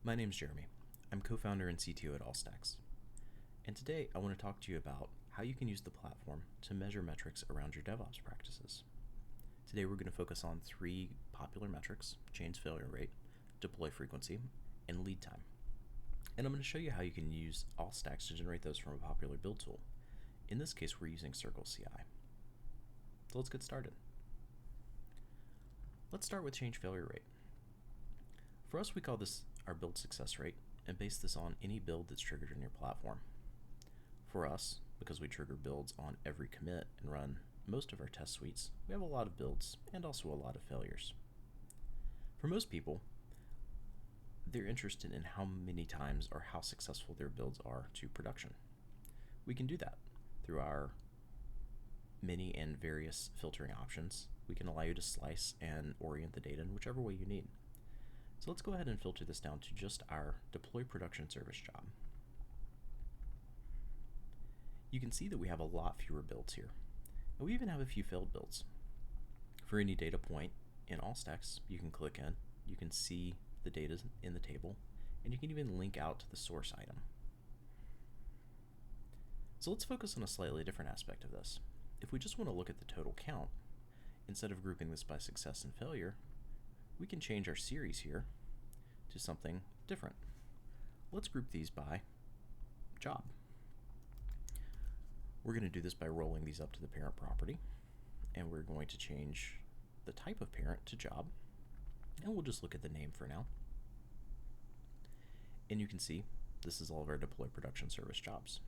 My name's Jeremy. I'm co-founder and CTO at Allstacks. And today I want to talk to you about how you can use the platform to measure metrics around your DevOps practices. Today we're going to focus on three popular metrics: change failure rate, deploy frequency, and lead time. And I'm going to show you how you can use Allstacks to generate those from a popular build tool. In this case, we're using Circle CI. So let's get started. Let's start with change failure rate. For us, we call this our build success rate and base this on any build that's triggered in your platform. For us, because we trigger builds on every commit and run most of our test suites, we have a lot of builds and also a lot of failures. For most people, they're interested in how many times or how successful their builds are to production. We can do that through our many and various filtering options. We can allow you to slice and orient the data in whichever way you need. So let's go ahead and filter this down to just our deploy production service job. You can see that we have a lot fewer builds here, and we even have a few failed builds. For any data point in Allstacks, you can click in, you can see the data in the table, and you can even link out to the source item. So let's focus on a slightly different aspect of this. If we just want to look at the total count, instead of grouping this by success and failure, we can change our series here to something different. Let's group these by job. We're going to do this by rolling these up to the parent property, and we're going to change the type of parent to job, and we'll just look at the name for now. And you can see this is all of our deploy production service jobs.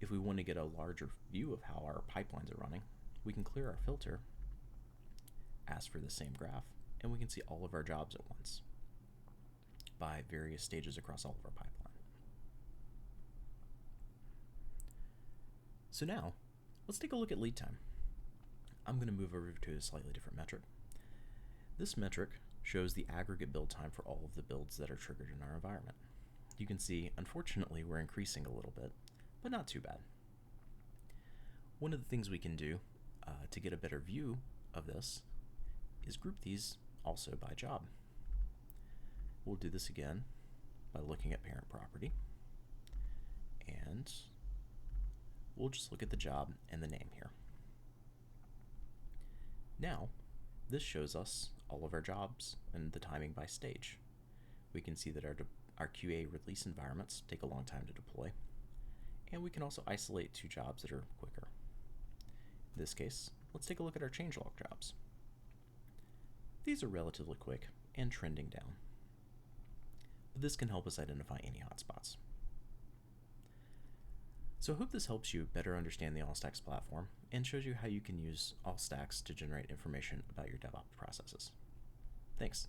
If we want to get a larger view of how our pipelines are running, we can clear our filter, ask for the same graph, and we can see all of our jobs at once by various stages across all of our pipeline. So now, let's take a look at lead time. I'm going to move over to a slightly different metric. This metric shows the aggregate build time for all of the builds that are triggered in our environment. You can see, unfortunately, we're increasing a little bit, but not too bad. One of the things we can do to get a better view of this is group these also by job. We'll do this again by looking at parent property, and we'll just look at the job and the name here. Now, this shows us all of our jobs and the timing by stage. We can see that our QA release environments take a long time to deploy, and we can also isolate two jobs that are quicker. In this case, let's take a look at our changelog jobs. These are relatively quick and trending down, but this can help us identify any hotspots. So I hope this helps you better understand the Allstacks platform and shows you how you can use Allstacks to generate information about your DevOps processes. Thanks.